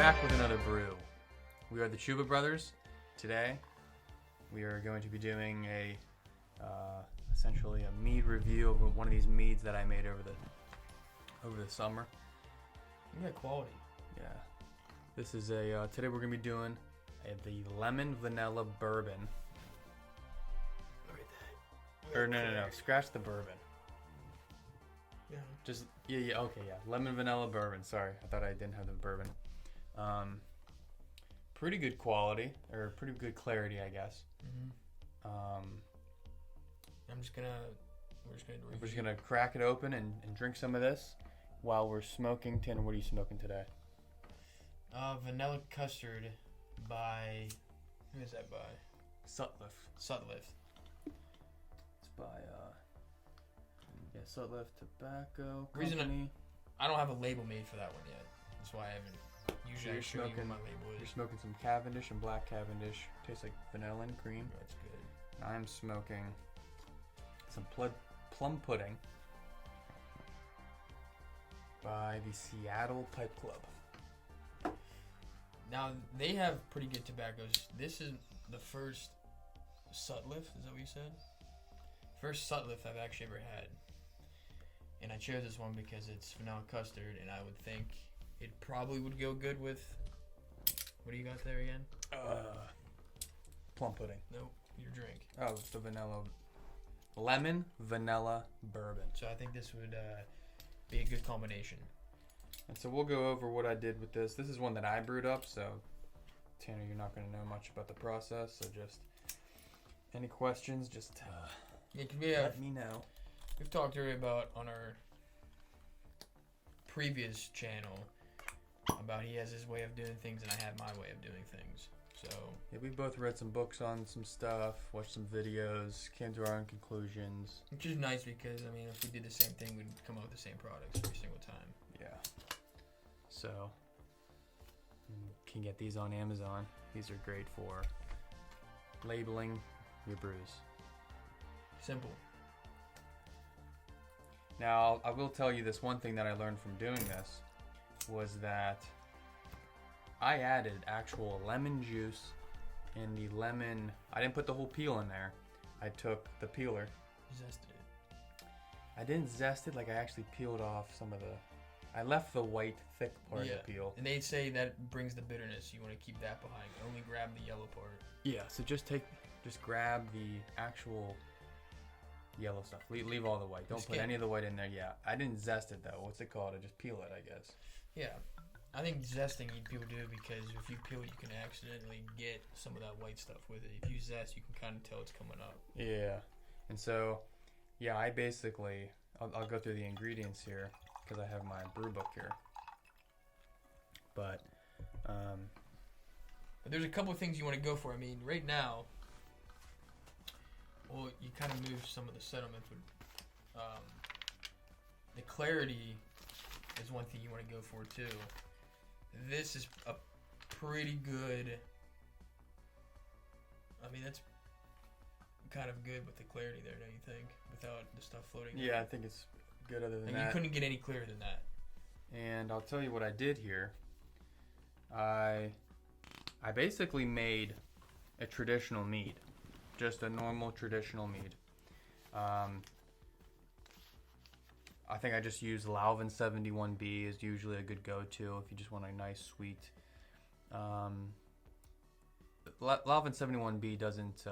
back with another brew. We are the Chuba Brothers. Today, we are going to be doing essentially a mead review of one of these meads that I made over the summer. Yeah, quality. Yeah. This is today we're going to be doing the lemon vanilla bourbon. Look at that. Or no. Scratch the bourbon. Yeah. Just, okay. Lemon vanilla bourbon. Sorry, I thought I didn't have the bourbon. Pretty good quality, or pretty good clarity, I guess. Mm-hmm. We're just gonna crack it open and drink some of this while we're smoking. Tanner, what are you smoking today? Vanilla custard by, who is that by? Sutliff. It's by Sutliff Tobacco Reason Company. I don't have a label made for that one yet. That's why I haven't. Usually I show you what my label You're is. smoking some Cavendish and black Cavendish. Tastes like vanilla and cream. That's good. I'm smoking some plum pudding by the Seattle Pipe Club. Now, they have pretty good tobaccos. This is the first Sutliff, is that what you said? First Sutliff I've actually ever had. And I chose this one because it's vanilla custard, and I would think it probably would go good with... What do you got there again? Plum pudding. Nope, your drink. Oh, it's the lemon vanilla bourbon. So I think this would be a good combination. And so we'll go over what I did with this. This is one that I brewed up, so Tanner, you're not going to know much about the process. So just any questions, just let me know. We've talked earlier about on our previous channel about he has his way of doing things and I have my way of doing things. So yeah, we both read some books on some stuff, watched some videos, came to our own conclusions. Which is nice because, I mean, if we did the same thing, we'd come up with the same products every single time. Yeah. So, you can get these on Amazon. These are great for labeling your brews. Simple. Now, I will tell you this one thing that I learned from doing this was that I added actual lemon juice in the lemon. I didn't put the whole peel in there. I took the peeler. Zested it. I didn't zest it, like I actually peeled off some of the... I left the white, thick part of the peel. And they say that brings the bitterness. You want to keep that behind. Only grab the yellow part. Yeah, so just grab the actual yellow stuff. Leave all the white. Don't put any of the white in there. Yeah, I didn't zest it though. What's it called? I just peel it, I guess. Yeah, I think zesting people do because if you peel, you can accidentally get some of that white stuff with it. If you zest, you can kind of tell it's coming up. Yeah, and so, yeah, I basically, I'll go through the ingredients here because I have my brew book here. But there's a couple of things you want to go for. I mean, right now, well, you kind of move some of the sediment. The clarity is one thing you want to go for too. This is a pretty good. I mean, that's kind of good with the clarity there, don't you think? Without the stuff floating. Yeah, I think it's good. Other than and that, you couldn't get any clearer than that. And I'll tell you what I did here. I basically made a traditional mead, just a normal traditional mead. I think I just use Lalvin 71B is usually a good go-to if you just want a nice sweet. Lalvin 71B doesn't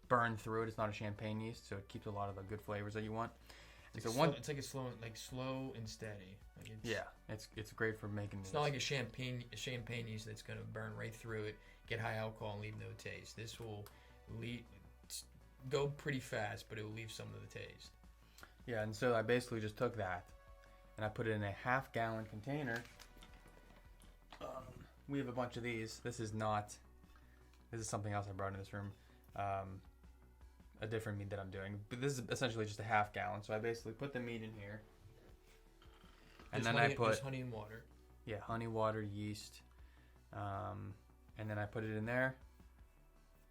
burn through it. It's not a champagne yeast, so it keeps a lot of the good flavors that you want. It's like a slow and steady. It's great for making. It's not like a champagne yeast that's gonna burn right through it, get high alcohol, and leave no taste. This will go pretty fast, but it will leave some of the taste. Yeah, and so I basically just took that and I put it in a half-gallon container. We have a bunch of these. This is something else I brought in this room. A different mead that I'm doing. But this is essentially just a half-gallon. So I basically put the mead in here. And then I put honey and water. Yeah, honey, water, yeast. And then I put it in there.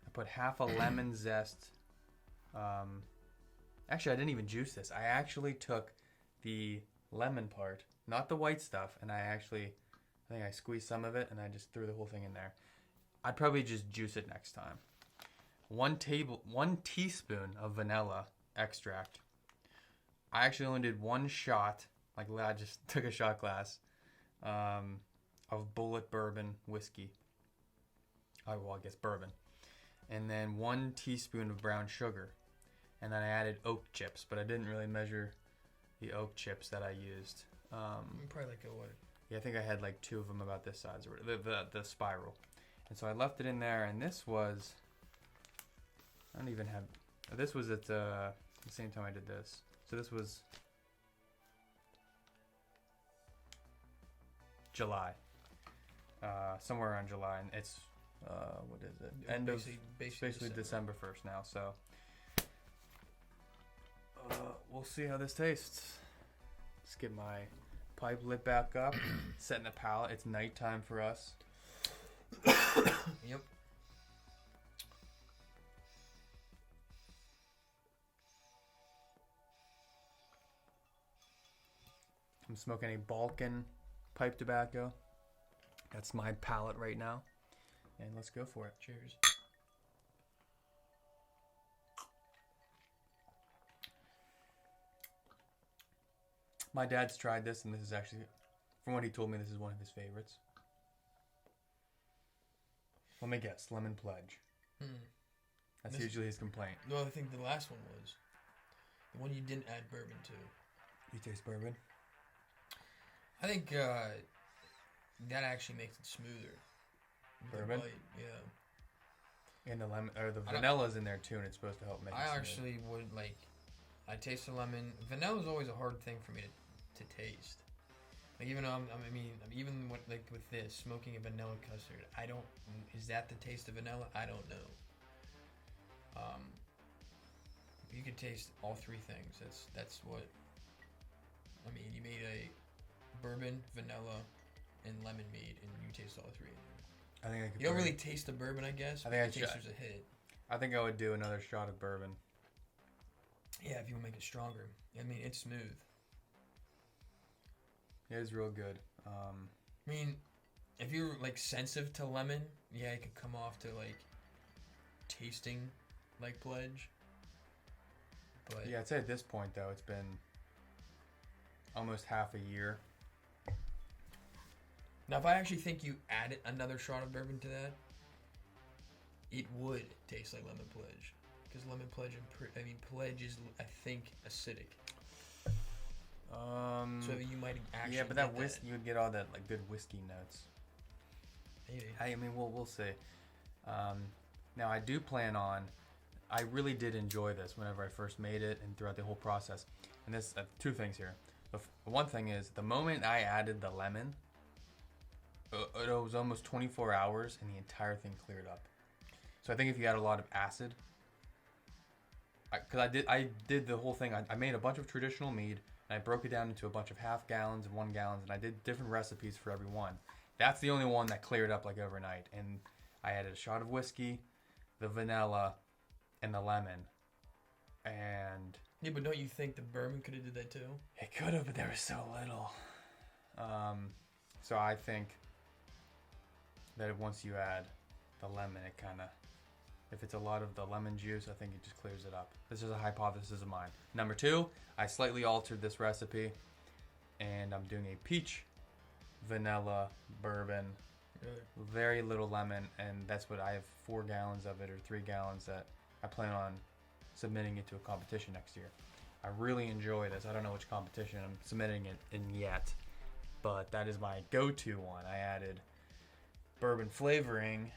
I put half a lemon zest. Actually, I didn't even juice this. I actually took the lemon part, not the white stuff, and I think I squeezed some of it and I just threw the whole thing in there. I'd probably just juice it next time. 1 teaspoon of vanilla extract. I actually only did 1 shot. Like I just took a shot glass of Bullit Bourbon whiskey. I guess bourbon. And then 1 teaspoon of brown sugar. And then I added oak chips, but I didn't really measure the oak chips that I used. Probably like a what? Yeah, I think I had like 2 of them about this size, or the spiral. And so I left it in there, and this was, I don't even have, this was at the same time I did this. So this was July, somewhere around July, and it's, what is it? End of, basically December 1st now, so we'll see how this tastes. Let's get my pipe lit back up, setting the palate. It's nighttime for us. Yep. I'm smoking a Balkan pipe tobacco. That's my palate right now. And let's go for it. Cheers. My dad's tried this, and this is actually, from what he told me, this is one of his favorites. Let me guess, lemon pledge. That's usually his complaint. No, I think the last one was the one you didn't add bourbon to. You taste bourbon? I think that actually makes it smoother. Bourbon? Yeah. And the lemon, or the vanilla's in there too, and it's supposed to help make it smooth. I actually would like. I taste the lemon. Vanilla is always a hard thing for me to taste. Like even though even with this smoking a vanilla custard, I don't. Is that the taste of vanilla? I don't know. You could taste all 3 things. That's what. I mean, you made a bourbon, vanilla, and lemon mead, and you taste all 3 in there. I think I could. You don't really taste the bourbon, I guess. I think there's a hit. I think I would do another shot of bourbon. Yeah, if you want to make it stronger. I mean, it's smooth. It is real good. I mean, if you're like sensitive to lemon, yeah, it could come off to like tasting like pledge. But yeah, I'd say at this point though, it's been almost half a year. Now, if I actually think you added another shot of bourbon to that, it would taste like lemon pledge. Because lemon pledge pledge is, I think, acidic. So you might actually. Yeah, but that whiskey, you would get all that like good whiskey notes. Maybe. I mean, we'll see. Now I do plan on. I really did enjoy this whenever I first made it and throughout the whole process. And this 2 things here. The one thing is the moment I added the lemon, it was almost 24 hours and the entire thing cleared up. So I think if you add a lot of acid. Because I did the whole thing. I made a bunch of traditional mead, and I broke it down into a bunch of half gallons and 1 gallons, and I did different recipes for every one. That's the only one that cleared up like overnight. And I added a shot of whiskey, the vanilla, and the lemon. And yeah, but don't you think the bourbon could have did that too? It could have, but there was so little. So I think that once you add the lemon, it kind of. If it's a lot of the lemon juice, I think it just clears it up. This is a hypothesis of mine. Number 2, I slightly altered this recipe, and I'm doing a peach vanilla bourbon. Really? Very little lemon, and that's what I have 4 gallons of it or 3 gallons that I plan on submitting it to a competition next year. I really enjoy this. I don't know which competition I'm submitting it in yet, but that is my go-to one. I added bourbon flavoring.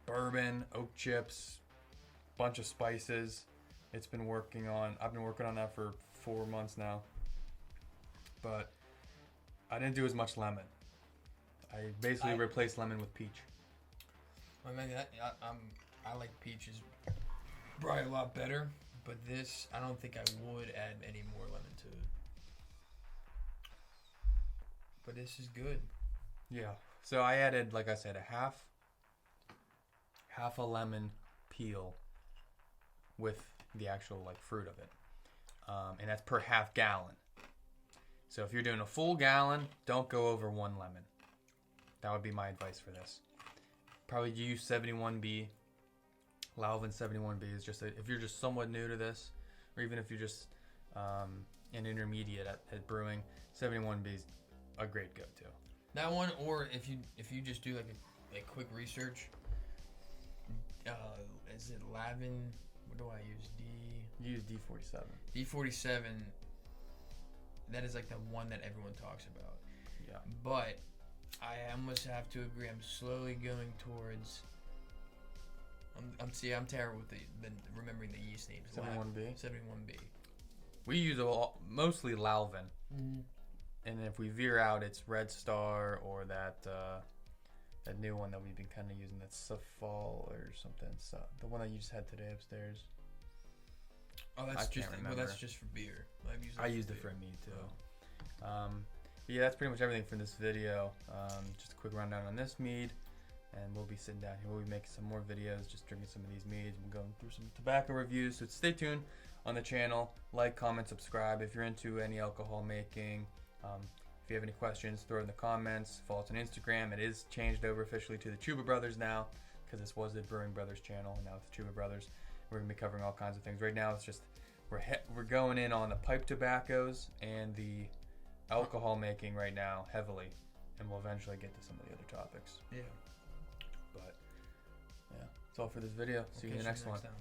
Bourbon, oak chips, bunch of spices. I've been working on that for 4 months now. But I didn't do as much lemon. I basically replaced lemon with peach. I mean, I like peaches probably a lot better, but this, I don't think I would add any more lemon to it. But this is good. Yeah. So I added, like I said, a half a lemon peel with the actual like fruit of it, and that's per half gallon. So if you're doing a full gallon, don't go over 1 lemon. That would be my advice for this. Probably use 71B. Lalvin 71B is just if you're just somewhat new to this, or even if you're just an intermediate at brewing, 71B is a great go-to. That one, or if you just do like a quick research, is it Lalvin? What do I use? You use D47. D47. That is like the one that everyone talks about. Yeah. But I almost have to agree. I'm slowly going towards. I'm terrible with the remembering the yeast names. 71B. 71B. We use mostly Lalvin. Mm-hmm. And if we veer out, it's Red Star or that new one that we've been kind of using, that's Safal or something. So the one that you just had today upstairs. Oh, that's that's just for beer. I used it for a mead too. Yeah, that's pretty much everything for this video. Just a quick rundown on this mead, and we'll be sitting down here. We'll be making some more videos, just drinking some of these meads and going through some tobacco reviews. So stay tuned on the channel. Like, comment, subscribe if you're into any alcohol making. If you have any questions, throw it in the comments. Follow us on Instagram. It is changed over officially to the Chuba Brothers now, because this was the Brewing Brothers channel, and now it's the Chuba Brothers. We're going to be covering all kinds of things. Right now, it's just we're going in on the pipe tobaccos and the alcohol making right now heavily, and we'll eventually get to some of the other topics. Yeah. But yeah, that's all for this video. See you in the next one. Time.